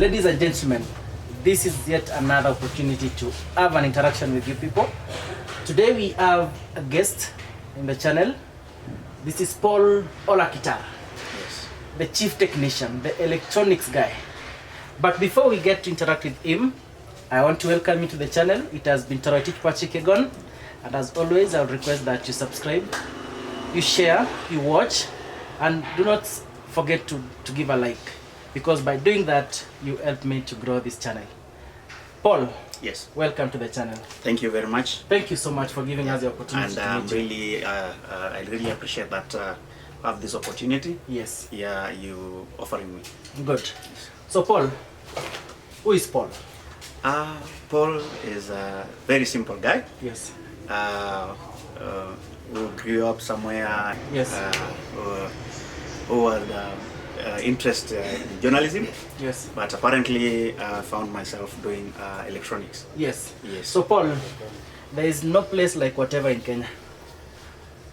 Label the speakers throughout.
Speaker 1: Ladies and gentlemen, this is yet another opportunity to have an interaction with you people. Today we have a guest in the channel. This is Paul Olakitar,
Speaker 2: Yes.
Speaker 1: the chief technician, the electronics guy. But before we get to interact with him, I want to welcome you to the channel. It has been Toroitich Pachikegon, and as always, I'll request that you subscribe, you share, you watch, and do not forget to give a like, because by doing that, you help me to grow this channel. Paul,
Speaker 2: Yes.
Speaker 1: welcome to the channel.
Speaker 2: Thank you very much.
Speaker 1: Thank you so much for giving us the opportunity
Speaker 2: And
Speaker 1: to meet you.
Speaker 2: I really appreciate that have this opportunity.
Speaker 1: Yes,
Speaker 2: Yeah, you offering me.
Speaker 1: good. So Paul, who is Paul?
Speaker 2: Paul is a very simple guy.
Speaker 1: Yes.
Speaker 2: Who grew up somewhere.
Speaker 1: Yes.
Speaker 2: Who had interest in journalism,
Speaker 1: Yes.
Speaker 2: but apparently found myself doing electronics.
Speaker 1: Yes.
Speaker 2: Yes.
Speaker 1: So Paul, there is no place like whatever in Kenya.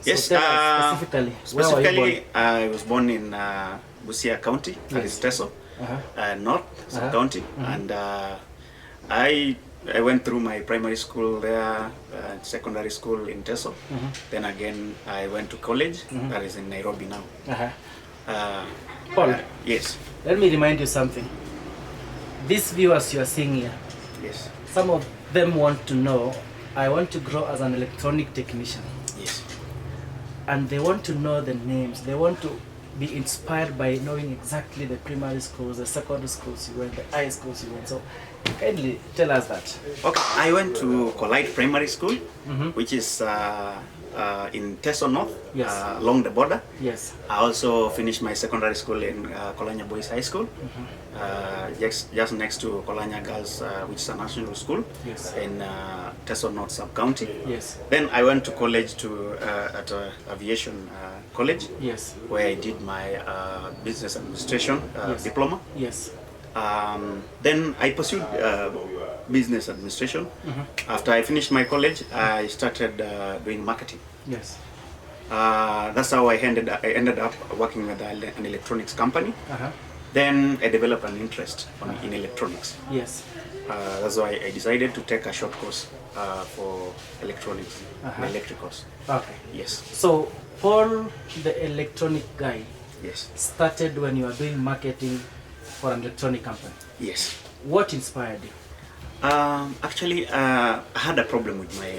Speaker 1: So
Speaker 2: Yes,
Speaker 1: tell us specifically, where were you
Speaker 2: specifically, I was born in Busia County, that is Teso, North County, and I went through my primary school there, secondary school in Teso. Then again, I went to college, that is in Nairobi now.
Speaker 1: Paul,
Speaker 2: Yes,
Speaker 1: let me remind you something. These viewers you are seeing here,
Speaker 2: yes,
Speaker 1: some of them want to know, I want to grow as an electronic technician.
Speaker 2: yes.
Speaker 1: And they want to know the names. They want to be inspired by knowing exactly the primary schools, the secondary schools you went, the high schools you went. So kindly tell us that.
Speaker 2: Okay, I went to Collide Primary School, which is in Teso North,
Speaker 1: Yes.
Speaker 2: Along the border.
Speaker 1: Yes.
Speaker 2: I also finished my secondary school in Kolanya Boys High School, just next to Kolanya Girls, which is a national school,
Speaker 1: Yes.
Speaker 2: in Teso North Sub-County.
Speaker 1: Yes.
Speaker 2: Then I went to college at Aviation College,
Speaker 1: Yes.
Speaker 2: where I did my business administration
Speaker 1: Yes.
Speaker 2: diploma.
Speaker 1: Yes.
Speaker 2: Then I pursued business administration. After I finished my college, I started doing marketing.
Speaker 1: Yes.
Speaker 2: That's how I ended up working with an electronics company. Then I developed an interest in electronics.
Speaker 1: Yes.
Speaker 2: That's why I decided to take a short course for electronics, electricals.
Speaker 1: Okay.
Speaker 2: Yes,
Speaker 1: So Paul, the electronic guy,
Speaker 2: yes,
Speaker 1: started when you were doing marketing for an electronic company.
Speaker 2: yes.
Speaker 1: What inspired you?
Speaker 2: Actually, I had a problem with my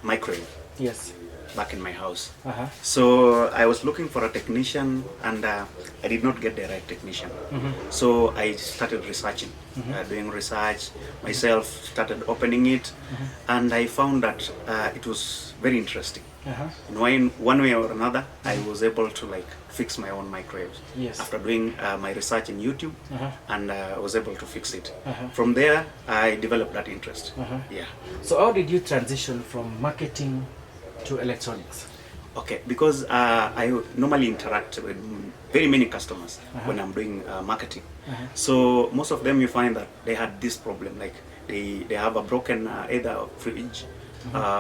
Speaker 2: microwave
Speaker 1: Yes.
Speaker 2: back in my house.
Speaker 1: Uh-huh.
Speaker 2: So I was looking for a technician, and I did not get the right technician. So I started researching, doing research myself, started opening it, and I found that it was very interesting. In one way or another, I was able to fix my own microwaves.
Speaker 1: Yes.
Speaker 2: After doing my research in YouTube, and I was able to fix it. From there, I developed that interest. Yeah.
Speaker 1: So how did you transition from marketing to electronics?
Speaker 2: Okay, because I normally interact with very many customers when I'm doing marketing. So most of them, you find that they had this problem, like they have a broken either a fridge,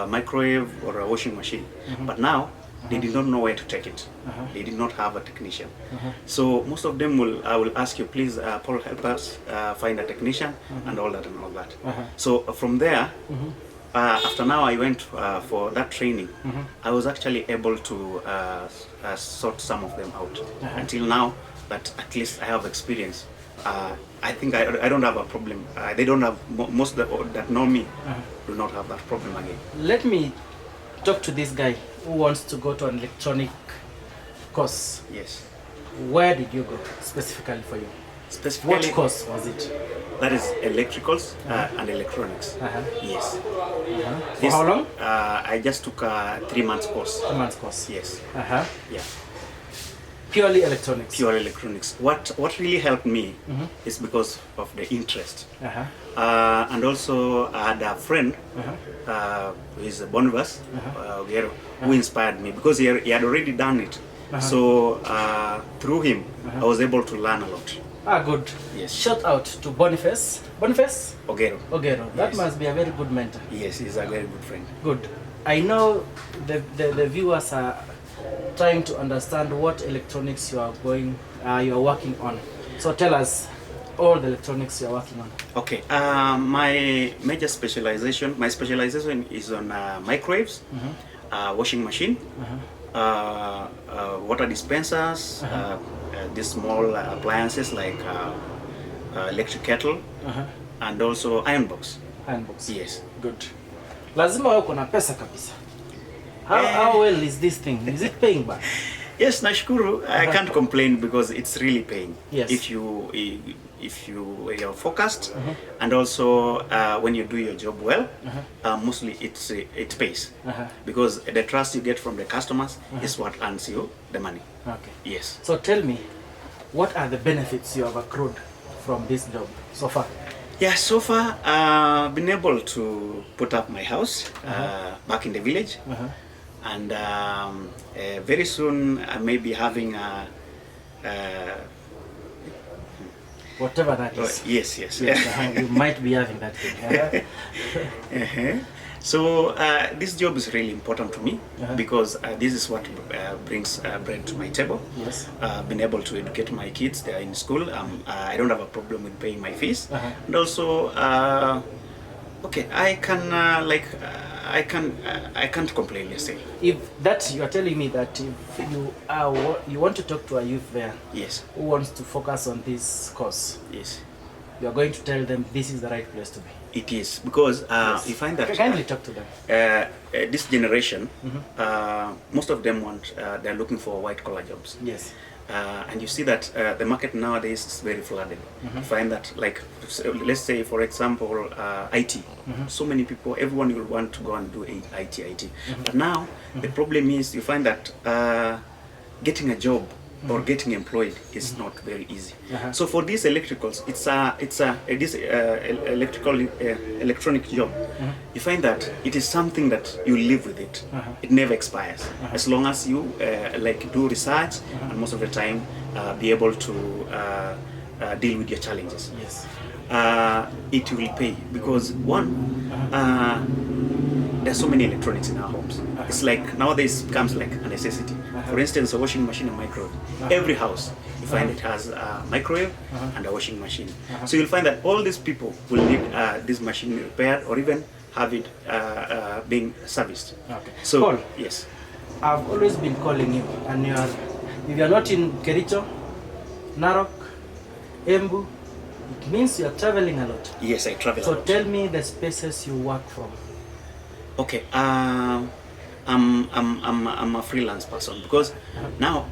Speaker 2: microwave, or a washing machine. But now they did not know where to take it. They did not have a technician. So most of them I will ask you, please, Paul, help us find a technician and all that. So from there, after now I went for that training, I was actually able to sort some of them out. Until now, that at least I have experience. I think I don't have a problem. They don't have, most that know me do not have that problem again.
Speaker 1: Let me talk to this guy who wants to go to an electronic course.
Speaker 2: Yes.
Speaker 1: Where did you go specifically for you?
Speaker 2: Specifically,
Speaker 1: What course was it?
Speaker 2: that is electricals and electronics. Yes.
Speaker 1: For how long?
Speaker 2: I just took a 3 months course.
Speaker 1: 2 months course.
Speaker 2: Yes. Yeah.
Speaker 1: Purely electronics.
Speaker 2: Pure electronics. What really helped me is because of the interest. And also I had a friend who is a Bonvas, who inspired me because he had already done it. So through him, I was able to learn a lot.
Speaker 1: Good.
Speaker 2: Yes.
Speaker 1: Shout out to Boniface. Boniface?
Speaker 2: Ogero.
Speaker 1: Ogero. That
Speaker 2: Yes.
Speaker 1: must be a very good mentor.
Speaker 2: Yes, he's a very good friend.
Speaker 1: Good. I know the viewers are trying to understand what electronics you are working on. So tell us, all the electronics you're working on?
Speaker 2: Okay, my specialization is on microwaves, washing machine, water dispensers, these small appliances like electric kettle, and also iron box.
Speaker 1: Iron box.
Speaker 2: Yes.
Speaker 1: Good. Lazima wewe kuna pesa kabisa. How well is this thing? Is it paying back?
Speaker 2: Yes, nashukuru. I can't complain because it's really paying.
Speaker 1: Yes.
Speaker 2: If you are focused, and also when you do your job well, mostly it pays because the trust you get from the customers is what earns you the money.
Speaker 1: Okay.
Speaker 2: Yes.
Speaker 1: So tell me, what are the benefits you have accrued from this job so far?
Speaker 2: Yeah, so far I've been able to put up my house back in the village, and very soon I may be having a
Speaker 1: whatever that is.
Speaker 2: Yes.
Speaker 1: You might be having that thing.
Speaker 2: So this job is really important to me because this is what brings bread to my table.
Speaker 1: Yes.
Speaker 2: Been able to educate my kids. They are in school. I don't have a problem with paying my fees, and also okay, I can't complain. Let's say.
Speaker 1: If that you are telling me that if you want to talk to a youth there,
Speaker 2: Yes.
Speaker 1: who wants to focus on this course,
Speaker 2: Yes.
Speaker 1: you are going to tell them this is the right place to be.
Speaker 2: It is because
Speaker 1: Yes.
Speaker 2: you find that
Speaker 1: Kindly talk to them.
Speaker 2: this generation, most of them they're looking for white collar jobs.
Speaker 1: Yes.
Speaker 2: And you see that the market nowadays is very flooded. You find that, like, let's say for example, IT. So many people, everyone will want to go and do IT. But now the problem is you find that getting a job or getting employed is not very easy. So for these electricals, this electronic job. You find that it is something that you live with it. It never expires as long as you like do research and most of the time be able to deal with your challenges.
Speaker 1: Yes.
Speaker 2: It will pay because one, there's so many electronics in our homes. It's like nowadays becomes like a necessity. For instance, a washing machine and microwave. Every house you find it has a microwave and a washing machine. So you'll find that all these people will need this machine repaired or even have it being serviced.
Speaker 1: Okay.
Speaker 2: So
Speaker 1: Paul,
Speaker 2: yes,
Speaker 1: I've always been calling you, and if you are not in Kericho, Narok, Embu, it means you are traveling a lot.
Speaker 2: yes, I travel.
Speaker 1: So
Speaker 2: a lot.
Speaker 1: tell me the spaces you work from.
Speaker 2: Okay, I'm a freelance person because now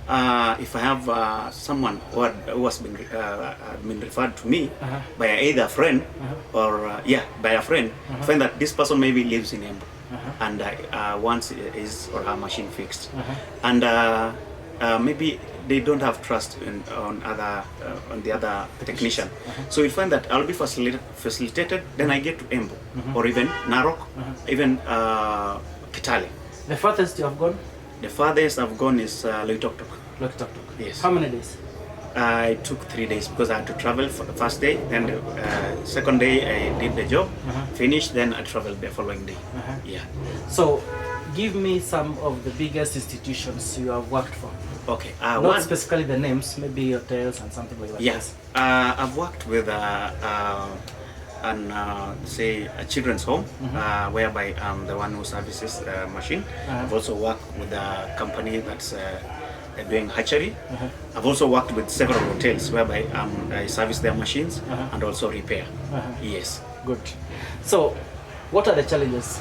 Speaker 2: if I have someone who has been referred to me by either a friend or by a friend, find that this person maybe lives in Embu and wants his or her machine fixed, and maybe they don't have trust on the other technician. So you'll find that I'll be facilitated. Then I get to Embu or even Narok, even Kitale.
Speaker 1: The farthest you have gone?
Speaker 2: The farthest I've gone is Loitoktok.
Speaker 1: Lokitok.
Speaker 2: Yes.
Speaker 1: How many days?
Speaker 2: I took 3 days because I had to travel for the first day, then the second day I did the job, finished, then I traveled the following day. Yeah.
Speaker 1: So, give me some of the biggest institutions you have worked for.
Speaker 2: Okay.
Speaker 1: Not specifically the names, maybe hotels and something like that.
Speaker 2: Yes. I've worked with say a children's home, whereby I'm the one who services the machine. I've also worked with a company that's doing hatchery. I've also worked with several hotels whereby I service their machines and also repair. Yes.
Speaker 1: Good. So, what are the challenges?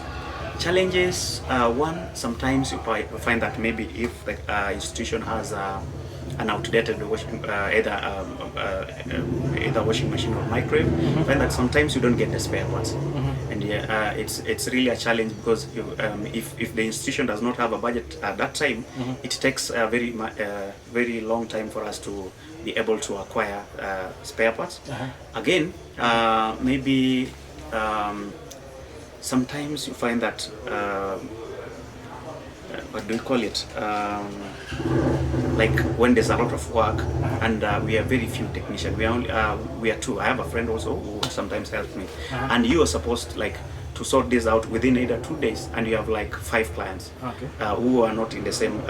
Speaker 2: Challenges, one, sometimes you find that maybe if the institution has an outdated washing, either washing machine or microwave, find that sometimes you don't get the spare parts. And it's really a challenge because if the institution does not have a budget at that time, it takes a very long time for us to be able to acquire spare parts. Again, maybe sometimes you find that what do we call it? Like when there's a lot of work and we are very few technicians. We are two. I have a friend also who sometimes helps me, and you are supposed to, like, to sort this out within either 2 days, and you have like 5 clients who are not in the same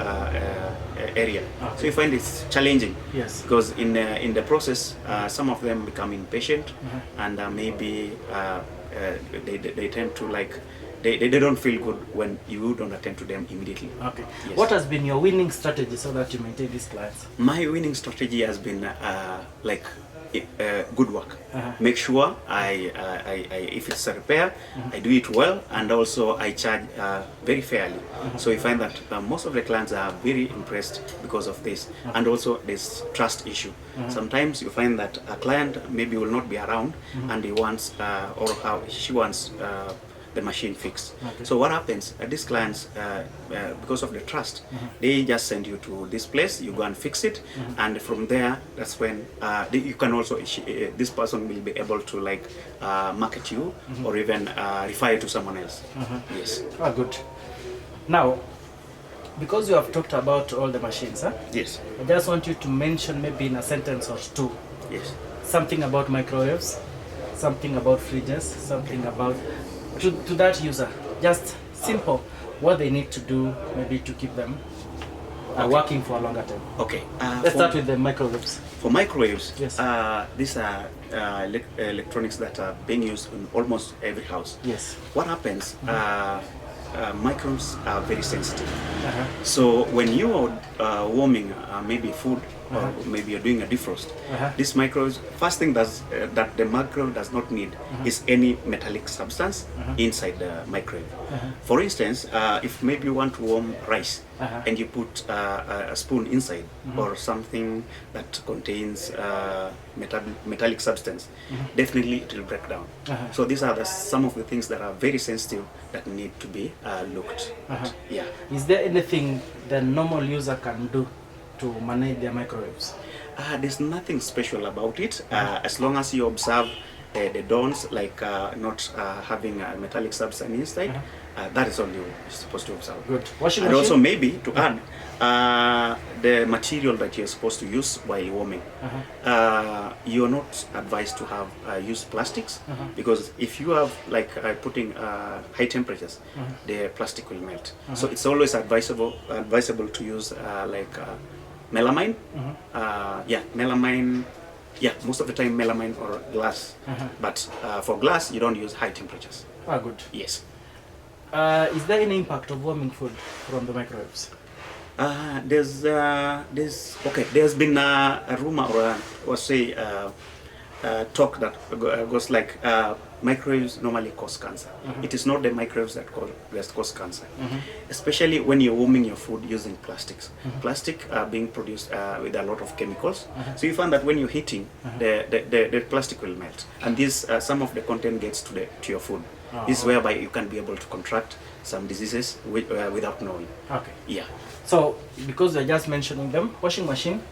Speaker 2: area. So you find it's challenging.
Speaker 1: Yes.
Speaker 2: Because in the process, some of them become impatient, and maybe they tend to like they don't feel good when you don't attend to them immediately.
Speaker 1: Okay.
Speaker 2: Yes.
Speaker 1: What has been your winning strategy so that you maintain these clients?
Speaker 2: My winning strategy has been good work. Make sure I if it's a repair, I do it well, and also I charge very fairly. So we find that most of the clients are very impressed because of this, and also this trust issue. Sometimes you find that a client maybe will not be around, and he wants she wants the machine fixed. So what happens? These clients, because of the trust, they just send you to this place. You go and fix it, and from there, that's when you can also this person will be able to like market you or even refer you to someone else. Yes.
Speaker 1: Ah, good. Now, because you have talked about all the machines,
Speaker 2: Yes.
Speaker 1: I just want you to mention maybe in a sentence or two
Speaker 2: Yes.
Speaker 1: something about microwaves, something about fridges, something about to that user. Just simple, what they need to do maybe to keep them working for a longer time.
Speaker 2: Okay.
Speaker 1: Let's start with the microwaves.
Speaker 2: For microwaves,
Speaker 1: Yes.
Speaker 2: These are electronics that are being used in almost every house.
Speaker 1: Yes.
Speaker 2: What happens? Microwaves are very sensitive. So when you are warming maybe food, or maybe you're doing a defrost, this microwaves, first thing that the microwave does not need is any metallic substance inside the microwave. For instance, if maybe you want to warm rice and you put a spoon inside or something that contains metallic substance, definitely it will break down. So these are some of the things that are very sensitive that need to be looked at. Yeah.
Speaker 1: Is there anything the normal user can do to manage their microwaves?
Speaker 2: There's nothing special about it, as long as you observe the dons, like not having a metallic substance inside. That is all you're supposed to observe.
Speaker 1: Good. Washing
Speaker 2: and
Speaker 1: machine?
Speaker 2: Also maybe to add the material that you're supposed to use while warming. You're not advised to have use plastics, because if you have like putting high temperatures, the plastic will melt. So it's always advisable to use like melamine. Melamine. Yeah, most of the time melamine or glass. But for glass, you don't use high temperatures.
Speaker 1: Ah, good.
Speaker 2: Yes.
Speaker 1: Is there any impact of warming food from the microwaves?
Speaker 2: There's been a rumor or say talk that goes like microwaves normally cause cancer. It is not the microwaves that cause cancer, especially when you're warming your food using plastics. Plastic are being produced with a lot of chemicals, so you find that when you're heating, the plastic will melt, and this some of the content gets to your food. This is whereby you can be able to contract some diseases without knowing.
Speaker 1: Okay.
Speaker 2: Yeah.
Speaker 1: So, because you're just mentioning them, washing machine.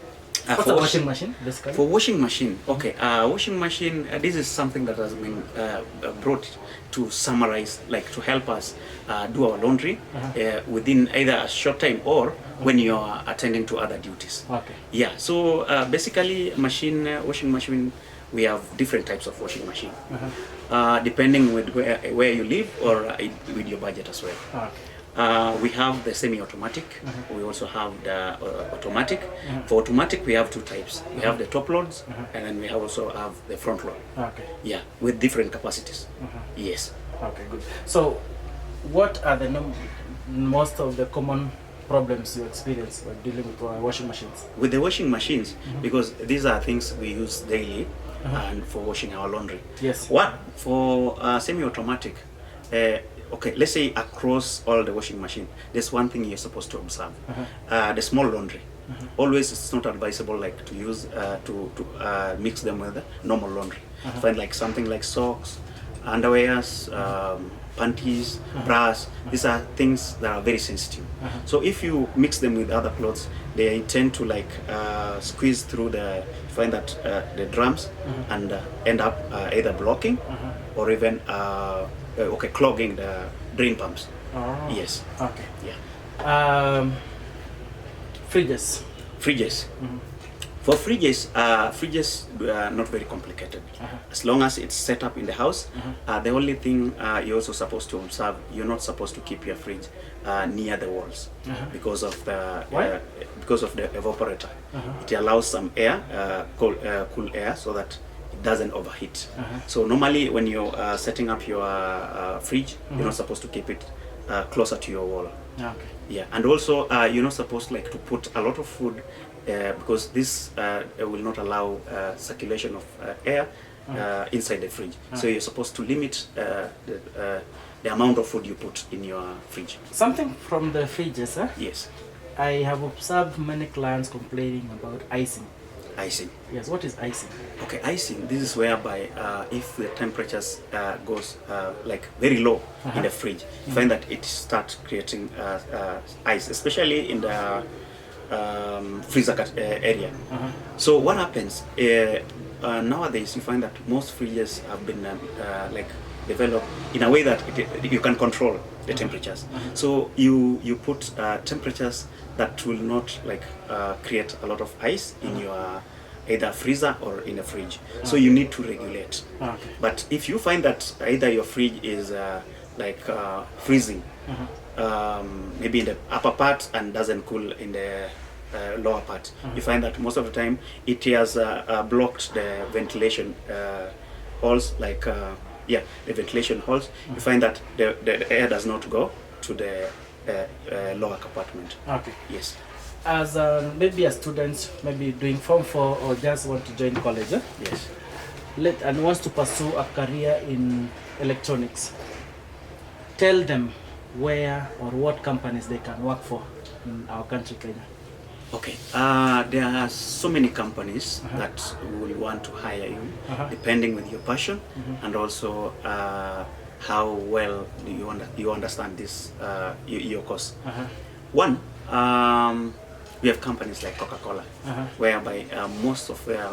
Speaker 1: What's a washing machine, basically?
Speaker 2: For washing machine, okay. Washing machine, this is something that has been brought to summarize, like to help us do our laundry within either a short time or when you are attending to other duties.
Speaker 1: Okay.
Speaker 2: Yeah. So basically, washing machine, we have different types of washing machine, depending with where you live or with your budget as well.
Speaker 1: Okay.
Speaker 2: We have the semi-automatic. We also have the automatic. For automatic, we have two types. We have the top loads, and then we also have the front load.
Speaker 1: Okay.
Speaker 2: Yeah, with different capacities. Yes.
Speaker 1: Okay, good. So, what are the most of the common problems you experience when dealing with washing machines?
Speaker 2: With the washing machines, because these are things we use daily and for washing our laundry.
Speaker 1: Yes.
Speaker 2: What for semi-automatic? Okay, let's say across all the washing machine, there's one thing you're supposed to observe. The small laundry. Always, it's not advisable like to use to mix them with the normal laundry. Find like something like socks, underwears, panties, bras. These are things that are very sensitive. So if you mix them with other clothes, they tend to like squeeze through find that the drums and end up either blocking or even clogging the drain pumps.
Speaker 1: Oh.
Speaker 2: Yes.
Speaker 1: Okay. Yeah. Fridges.
Speaker 2: Fridges. For fridges, fridges are not very complicated. As long as it's set up in the house, the only thing you're also supposed to observe, you're not supposed to keep your fridge near the walls because of the evaporator. It allows some air, cool air, so that it doesn't overheat. So normally when you're setting up your fridge, you're not supposed to keep it closer to your wall.
Speaker 1: Okay.
Speaker 2: Yeah, and also you're not supposed like to put a lot of food because this will not allow circulation of air inside the fridge. So you're supposed to limit the amount of food you put in your fridge.
Speaker 1: Something from the fridges, huh?
Speaker 2: Yes.
Speaker 1: I have observed many clients complaining about icing.
Speaker 2: Icing.
Speaker 1: Yes, what is icing?
Speaker 2: Okay, icing. This is whereby if the temperatures goes like very low in the fridge, you find that it starts creating ice, especially in the freezer area. So what happens nowadays? You find that most fridges have been like developed in a way that you can control the temperatures. So you put temperatures that will not like create a lot of ice in your either freezer or in a fridge. So you need to regulate.
Speaker 1: Okay.
Speaker 2: But if you find that either your fridge is like freezing, maybe in the upper part and doesn't cool in the lower part, you find that most of the time it has blocked the ventilation holes, like the ventilation holes. You find that the air does not go to the lower compartment.
Speaker 1: Okay.
Speaker 2: Yes.
Speaker 1: As maybe a student, maybe doing Form 4 or just want to join college,
Speaker 2: Yes.
Speaker 1: and wants to pursue a career in electronics, tell them where or what companies they can work for in our country, Kenya.
Speaker 2: Okay, there are so many companies that will want to hire you, depending with your passion and also how well do you understand this your course. One, we have companies like Coca-Cola, whereby most of their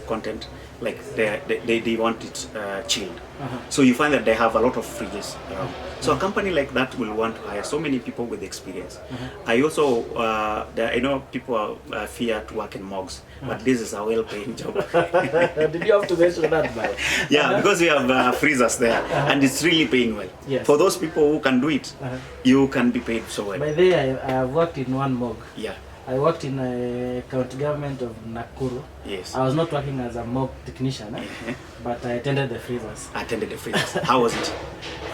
Speaker 2: content, like they want it chilled. So you find that they have a lot of fridges around. So a company like that will want to hire so many people with experience. I also, I know people fear to work in mugs, but this is a well-paying job.
Speaker 1: Did you have to mention that, by?
Speaker 2: Yeah, because we have freezers there, and it's really paying well.
Speaker 1: Yes.
Speaker 2: For those people who can do it, you can be paid so well.
Speaker 1: By the way, I have worked in one mug.
Speaker 2: Yeah.
Speaker 1: I worked in a county government of Nakuru.
Speaker 2: Yes.
Speaker 1: I was not working as a mob technician, but I attended the freezers.
Speaker 2: I attended the freezers. How was it?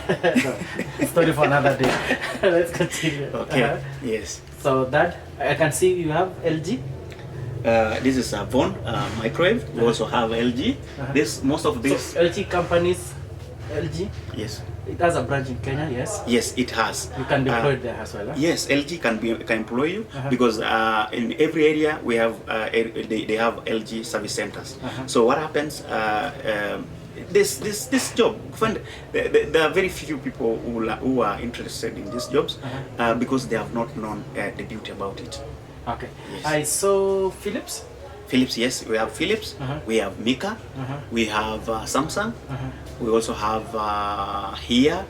Speaker 1: No, story for another day. Let's continue.
Speaker 2: Okay. Yes.
Speaker 1: So that, I can see you have LG.
Speaker 2: This is a Von microwave. We also have LG. Most of these.
Speaker 1: So LG companies, LG.
Speaker 2: Yes.
Speaker 1: It has a branch in Kenya, yes.
Speaker 2: Yes, it has.
Speaker 1: You can deploy it there as well.
Speaker 2: Yes, LG can employ you because in every area we have they have LG service centers. So what happens? This job, there are very few people who are interested in these jobs because they have not known the beauty about it.
Speaker 1: Okay.
Speaker 2: Yes.
Speaker 1: I saw Philips.
Speaker 2: Philips, yes, we have Philips, we have Mika, we have Samsung, we also have here,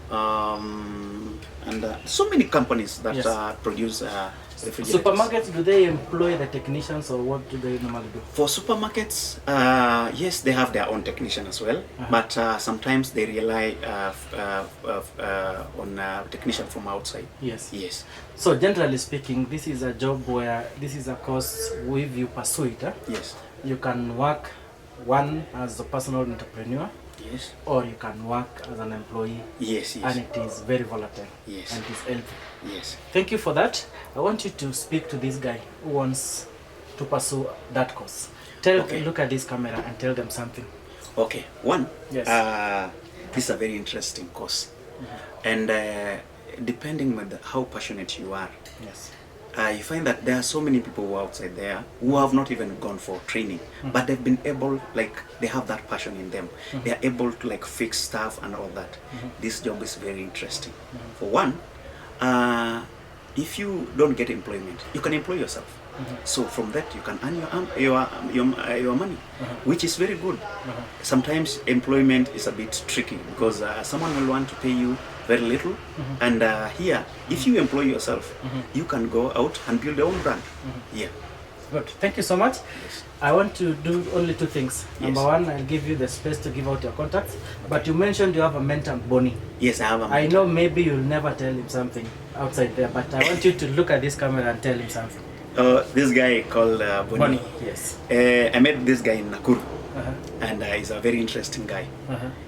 Speaker 2: and so many companies that produce refrigerators.
Speaker 1: Supermarkets, do they employ the technicians or what do they normally do?
Speaker 2: For supermarkets, yes, they have their own technician as well, but sometimes they rely on a technician from outside.
Speaker 1: Yes.
Speaker 2: Yes.
Speaker 1: So generally speaking, this is a job where this is a course if you pursue it.
Speaker 2: Yes.
Speaker 1: You can work one as a personal entrepreneur.
Speaker 2: Yes.
Speaker 1: Or you can work as an employee.
Speaker 2: Yes, yes.
Speaker 1: And it is very volatile.
Speaker 2: Yes.
Speaker 1: And it is healthy.
Speaker 2: Yes.
Speaker 1: Thank you for that. I want you to speak to this guy who wants to pursue that course. Look at this camera and tell them something.
Speaker 2: Okay. One.
Speaker 1: Yes.
Speaker 2: This is a very interesting course, and depending on how passionate you are,
Speaker 1: yes,
Speaker 2: you find that there are so many people who are outside there who have not even gone for training, but they've been able, like, they have that passion in them. They are able to like fix stuff and all that. This job is very interesting. For one, if you don't get employment, you can employ yourself. So from that you can earn your money, which is very good. Sometimes employment is a bit tricky because someone will want to pay you very little. And here, if you employ yourself, you can go out and build your own brand. Yeah.
Speaker 1: Good. Thank you so much.
Speaker 2: Yes.
Speaker 1: I want to do only two things. Number one, I'll give you the space to give out your contacts. But you mentioned you have a mentor, Bonnie.
Speaker 2: Yes, I have a mentor.
Speaker 1: I know maybe you'll never tell him something outside there, but I want you to look at this camera and tell him something.
Speaker 2: This guy called Bonnie.
Speaker 1: Yes.
Speaker 2: I met this guy in Nakuru, and he's a very interesting guy.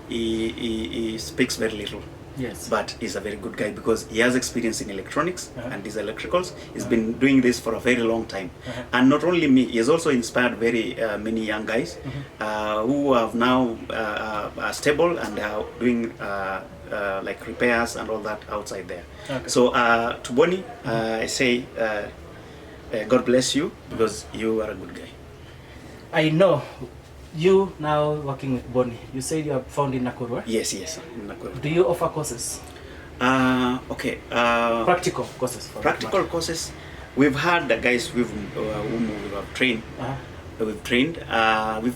Speaker 2: He speaks very little.
Speaker 1: Yes.
Speaker 2: But he's a very good guy because he has experience in electronics and these electricals. He's been doing this for a very long time. And not only me, he has also inspired very many young guys who have now are stable and are doing like repairs and all that outside there. Okay. So to Bonnie, I say God bless you because you are a good guy. I
Speaker 1: know. You now working with Bonnie, you said you are found in Nakuru, right?
Speaker 2: Yes, in Nakuru.
Speaker 1: Do you offer courses?
Speaker 2: Okay.
Speaker 1: Practical courses.
Speaker 2: Practical courses. We've had the guys whom we have trained. We've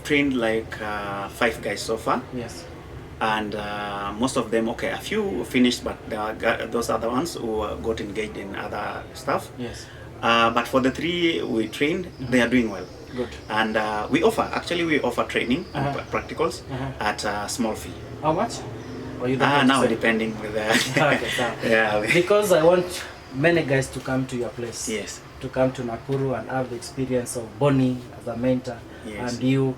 Speaker 2: trained like 5 guys so far.
Speaker 1: Yes.
Speaker 2: And most of them, okay, a few finished, but those are the ones who got engaged in other stuff.
Speaker 1: Yes.
Speaker 2: But for the 3 we trained, they are doing well.
Speaker 1: Good.
Speaker 2: And we offer training practicals at a small fee.
Speaker 1: How much? Or you don't
Speaker 2: now depending with
Speaker 1: okay, so
Speaker 2: yeah.
Speaker 1: Because I want many guys to come to your place.
Speaker 2: Yes.
Speaker 1: To come to Nakuru and have the experience of Bonnie as a mentor. Yes. And you.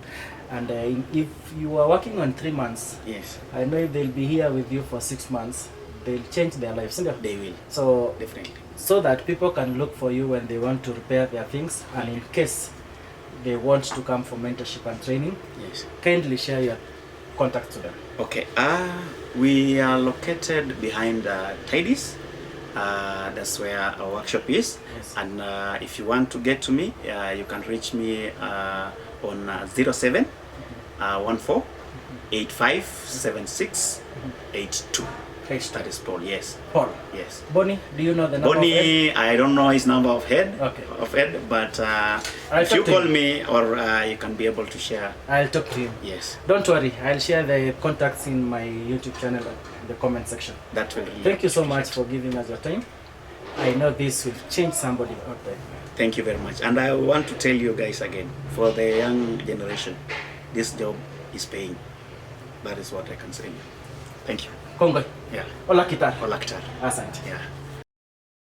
Speaker 1: And if you are working on 3 months,
Speaker 2: yes,
Speaker 1: I know if they'll be here with you for 6 months, they'll change their lives.
Speaker 2: They will.
Speaker 1: So
Speaker 2: definitely.
Speaker 1: So that people can look for you when they want to repair their things, and in case they want to come for mentorship and training, yes, kindly share your contact to them. Okay.
Speaker 2: We are located behind Tidies. That's where our workshop is. Yes. And if you want to get to me, you can reach me on 07 14 85 76 82. That is Paul, yes.
Speaker 1: Paul?
Speaker 2: Yes.
Speaker 1: Bonnie, do you know the number
Speaker 2: Bonnie,
Speaker 1: of head?
Speaker 2: I don't know his number of head,
Speaker 1: okay,
Speaker 2: but if you call me, or you can be able to share.
Speaker 1: I'll talk to him.
Speaker 2: Yes.
Speaker 1: Don't worry, I'll share the contacts in my YouTube channel in the comment section.
Speaker 2: That will really
Speaker 1: Thank you so much for giving us your time. I know this will change somebody out there.
Speaker 2: Thank you very much. And I want to tell you guys again, for the young generation, this job is paying. That is what I can say. Thank you.
Speaker 1: Congo.
Speaker 2: Yeah.
Speaker 1: Hola, ¿qué tal?
Speaker 2: Hola, ¿qué tal?
Speaker 1: Asante.
Speaker 2: Yeah.